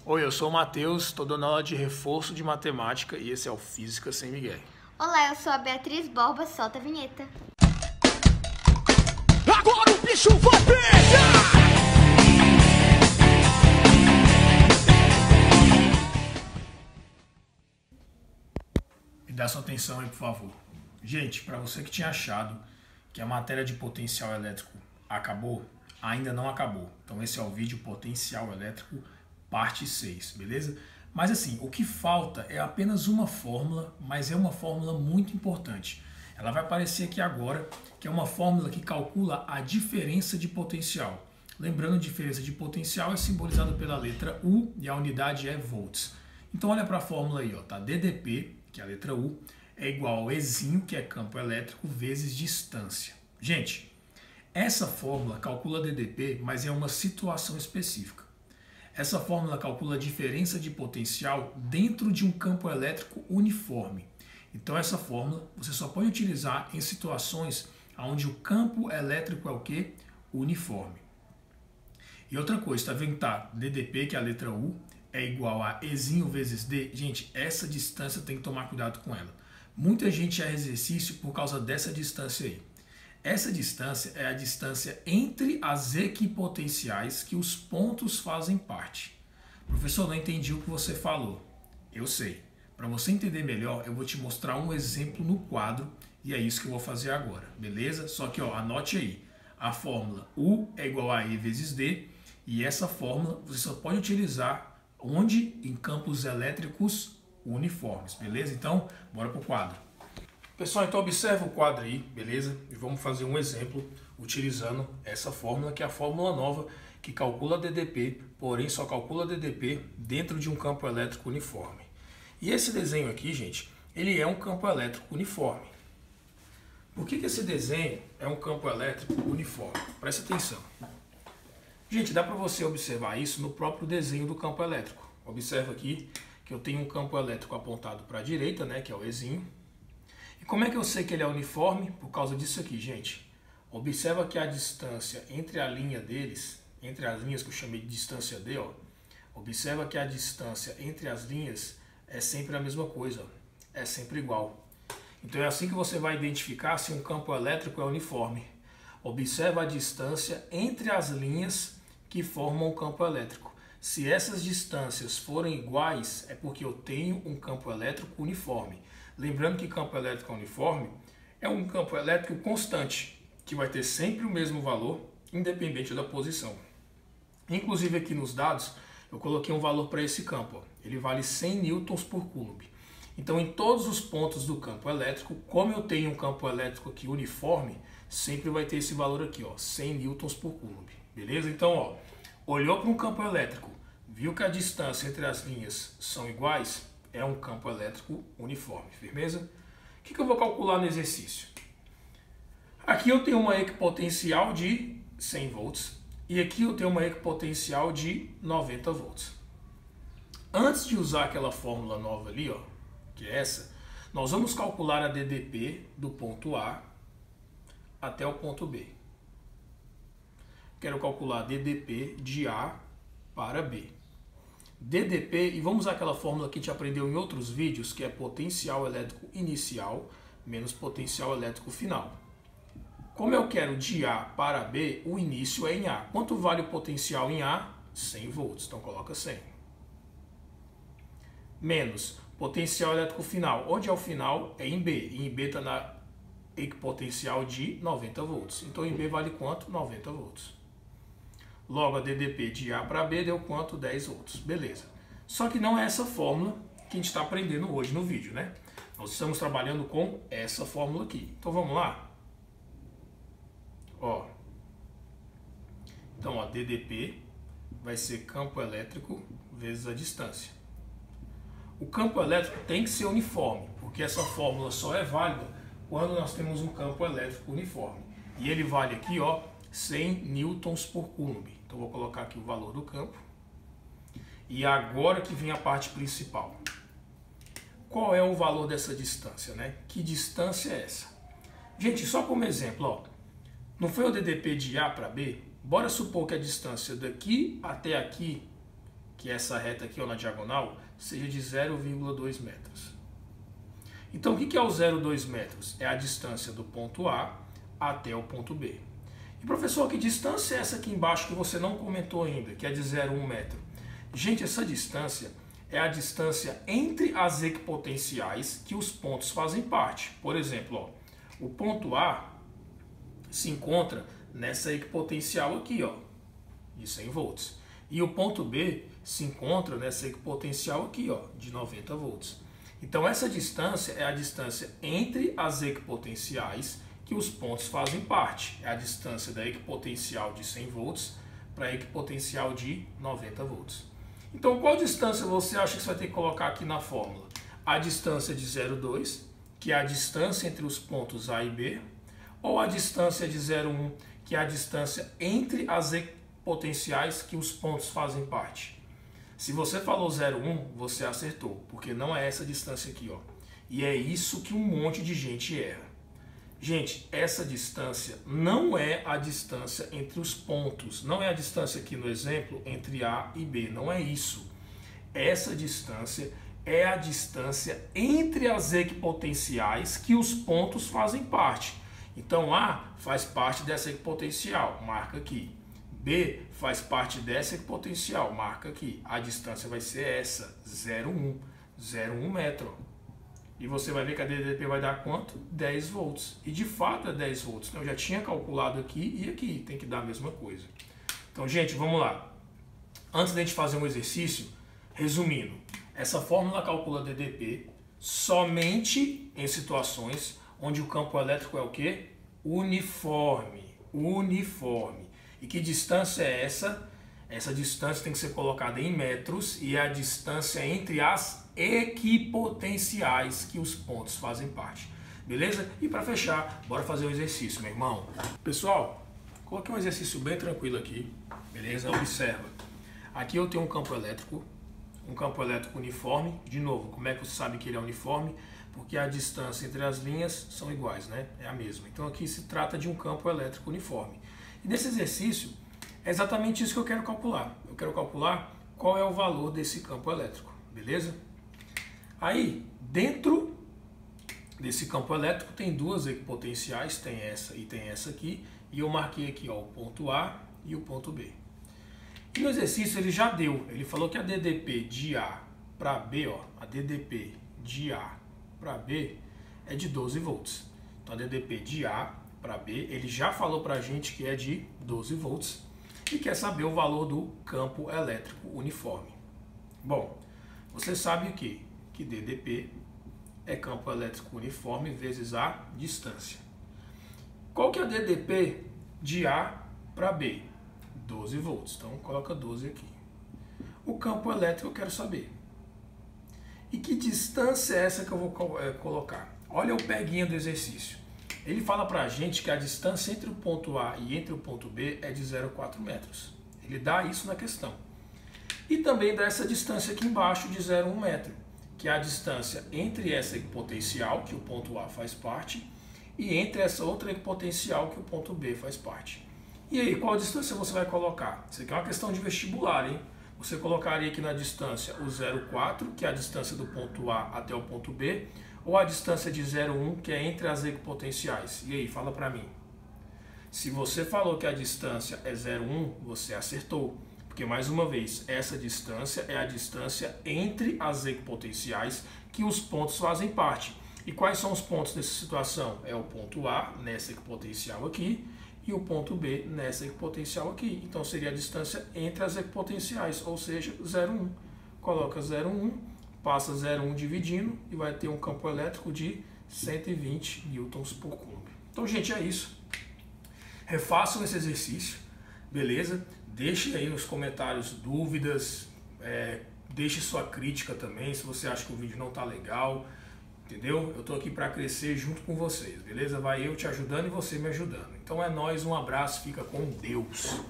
Oi, eu sou o Matheus, estou dando aula de reforço de matemática e esse é o Física Sem Miguel. Olá, eu sou a Beatriz Borba, solta a vinheta. Agora o bicho vai pegar! Me dá sua atenção aí, por favor. Gente, para você que tinha achado que a matéria de potencial elétrico acabou, ainda não acabou. Então esse é o vídeo Potencial Elétrico, parte 6, beleza? Mas assim, o que falta é apenas uma fórmula, mas é uma fórmula muito importante. Ela vai aparecer aqui agora, que é uma fórmula que calcula a diferença de potencial. Lembrando, a diferença de potencial é simbolizada pela letra U e a unidade é volts. Então olha para a fórmula aí, ó, tá? DDP, que é a letra U, é igual ao Ezinho, que é campo elétrico, vezes distância. Gente, essa fórmula calcula DDP, mas é uma situação específica. Essa fórmula calcula a diferença de potencial dentro de um campo elétrico uniforme. Então essa fórmula você só pode utilizar em situações onde o campo elétrico é o quê? Uniforme. E outra coisa, tá vendo que tá DDP, que é a letra U, é igual a Ezinho vezes D. Gente, essa distância tem que tomar cuidado com ela. Muita gente erra exercício por causa dessa distância aí. Essa distância é a distância entre as equipotenciais que os pontos fazem parte. Professor, não entendi o que você falou. Eu sei. Para você entender melhor, eu vou te mostrar um exemplo no quadro e é isso que eu vou fazer agora, beleza? Só que ó, anote aí, a fórmula U é igual a E vezes D e essa fórmula você só pode utilizar onde? Em campos elétricos uniformes, beleza? Então, bora para o quadro. Pessoal, então observa o quadro aí, beleza? E vamos fazer um exemplo utilizando essa fórmula, que é a fórmula nova, que calcula DDP, porém só calcula DDP dentro de um campo elétrico uniforme. E esse desenho aqui, gente, ele é um campo elétrico uniforme. Por que esse desenho é um campo elétrico uniforme? Presta atenção. Gente, dá para você observar isso no próprio desenho do campo elétrico. Observa aqui que eu tenho um campo elétrico apontado para a direita, né, que é o Ezinho. E como é que eu sei que ele é uniforme? Por causa disso aqui, gente. Observa que a distância entre a linha deles, entre as linhas que eu chamei de distância D, ó, observa que a distância entre as linhas é sempre a mesma coisa, ó, é sempre igual. Então é assim que você vai identificar se um campo elétrico é uniforme. Observa a distância entre as linhas que formam o campo elétrico. Se essas distâncias forem iguais, é porque eu tenho um campo elétrico uniforme. Lembrando que campo elétrico uniforme é um campo elétrico constante, que vai ter sempre o mesmo valor, independente da posição. Inclusive aqui nos dados, eu coloquei um valor para esse campo. Ó. Ele vale 100 newtons por coulomb. Então, em todos os pontos do campo elétrico, como eu tenho um campo elétrico aqui uniforme, sempre vai ter esse valor aqui, ó, 100 newtons por coulomb. Beleza? Então, ó, olhou para um campo elétrico, viu que a distância entre as linhas são iguais, é um campo elétrico uniforme, firmeza? O que eu vou calcular no exercício? Aqui eu tenho uma equipotencial de 100 volts e aqui eu tenho uma equipotencial de 90 volts. Antes de usar aquela fórmula nova ali, ó, que é essa, nós vamos calcular a DDP do ponto A até o ponto B. Quero calcular a DDP de A para B. DDP, e vamos usar aquela fórmula que a gente aprendeu em outros vídeos, que é potencial elétrico inicial menos potencial elétrico final. Como eu quero de A para B, o início é em A. Quanto vale o potencial em A? 100 volts, então coloca 100. Menos potencial elétrico final. Onde é o final? É em B. E em B está na equipotencial de 90 volts. Então em B vale quanto? 90 volts. Logo, a DDP de A para B deu quanto? 10 volts. Beleza. Só que não é essa fórmula que a gente está aprendendo hoje no vídeo, né? Nós estamos trabalhando com essa fórmula aqui. Então, vamos lá? Ó. Então, ó, DDP vai ser campo elétrico vezes a distância. O campo elétrico tem que ser uniforme, porque essa fórmula só é válida quando nós temos um campo elétrico uniforme. E ele vale aqui, ó, 100 newtons por coulomb. Então vou colocar aqui o valor do campo. E agora que vem a parte principal. Qual é o valor dessa distância, né? Que distância é essa? Gente, só como exemplo, ó, não foi o DDP de A para B? Bora supor que a distância daqui até aqui, que é essa reta aqui ó, na diagonal, seja de 0,2 metros. Então, o que é o 0,2 metros? É a distância do ponto A até o ponto B. E professor, que distância é essa aqui embaixo que você não comentou ainda, que é de 0,1 metro? Gente, essa distância é a distância entre as equipotenciais que os pontos fazem parte. Por exemplo, ó, o ponto A se encontra nessa equipotencial aqui, ó, de 100 volts. E o ponto B se encontra nessa equipotencial aqui, ó, de 90 volts. Então essa distância é a distância entre as equipotenciais que os pontos fazem parte. É a distância da equipotencial de 100 volts para a equipotencial de 90 volts. Então qual distância você acha que você vai ter que colocar aqui na fórmula? A distância de 0,2, que é a distância entre os pontos A e B, ou a distância de 0,1, que é a distância entre as equipotenciais que os pontos fazem parte. Se você falou 0,1, você acertou, porque não é essa distância aqui, ó. E é isso que um monte de gente erra. Gente, essa distância não é a distância entre os pontos, não é a distância aqui no exemplo entre A e B, não é isso. Essa distância é a distância entre as equipotenciais que os pontos fazem parte. Então A faz parte dessa equipotencial, marca aqui. B faz parte dessa equipotencial, marca aqui. A distância vai ser essa, 0,1 metro. E você vai ver que a DDP vai dar quanto? 10 volts. E de fato é 10 volts. Então eu já tinha calculado aqui e aqui, tem que dar a mesma coisa. Então, gente, vamos lá. Antes de a gente fazer um exercício, resumindo, essa fórmula calcula DDP somente em situações onde o campo elétrico é o quê? Uniforme. Uniforme. E que distância é essa? Essa distância tem que ser colocada em metros e é a distância entre as equipotenciais que os pontos fazem parte. Beleza? E para fechar, bora fazer o exercício, meu irmão. Pessoal, coloquei um exercício bem tranquilo aqui. Beleza? Observa. Aqui eu tenho um campo elétrico uniforme. De novo, como é que você sabe que ele é uniforme? Porque a distância entre as linhas são iguais, né? É a mesma. Então aqui se trata de um campo elétrico uniforme. E nesse exercício, é exatamente isso que eu quero calcular. Eu quero calcular qual é o valor desse campo elétrico, beleza? Aí, dentro desse campo elétrico tem duas equipotenciais, tem essa e tem essa aqui. E eu marquei aqui ó, o ponto A e o ponto B. E no exercício ele já deu, ele falou que a DDP de A para B, ó, a DDP de A para B é de 12 volts. Então a DDP de A para B, ele já falou para a gente que é de 12 volts e quer saber o valor do campo elétrico uniforme. Bom, você sabe o quê? Que DDP é campo elétrico uniforme vezes a distância. Qual que é a DDP de A para B? 12 volts, então coloca 12 aqui. O campo elétrico eu quero saber. E que distância é essa que eu vou colocar? Olha o peguinha do exercício. Ele fala pra gente que a distância entre o ponto A e entre o ponto B é de 0,4 metros. Ele dá isso na questão. E também dá essa distância aqui embaixo de 0,1 metro, que é a distância entre essa equipotencial, que o ponto A faz parte, e entre essa outra equipotencial, que o ponto B faz parte. E aí, qual distância você vai colocar? Isso aqui é uma questão de vestibular, hein? Você colocaria aqui na distância o 0,4, que é a distância do ponto A até o ponto B, ou a distância de 0,1, que é entre as equipotenciais? E aí, fala pra mim. Se você falou que a distância é 0,1, você acertou. Porque, mais uma vez, essa distância é a distância entre as equipotenciais que os pontos fazem parte. E quais são os pontos nessa situação? É o ponto A, nessa equipotencial aqui, e o ponto B nessa equipotencial aqui. Então seria a distância entre as equipotenciais, ou seja, 0,1. Coloca 0,1, passa 0,1 dividindo e vai ter um campo elétrico de 120 newtons por coulomb. Então, gente, é isso. Refaçam esse exercício, beleza? Deixe aí nos comentários dúvidas, deixe sua crítica também, se você acha que o vídeo não está legal. Entendeu? Eu tô aqui para crescer junto com vocês, beleza? Vai eu te ajudando e você me ajudando. Então é nóis, um abraço, fica com Deus.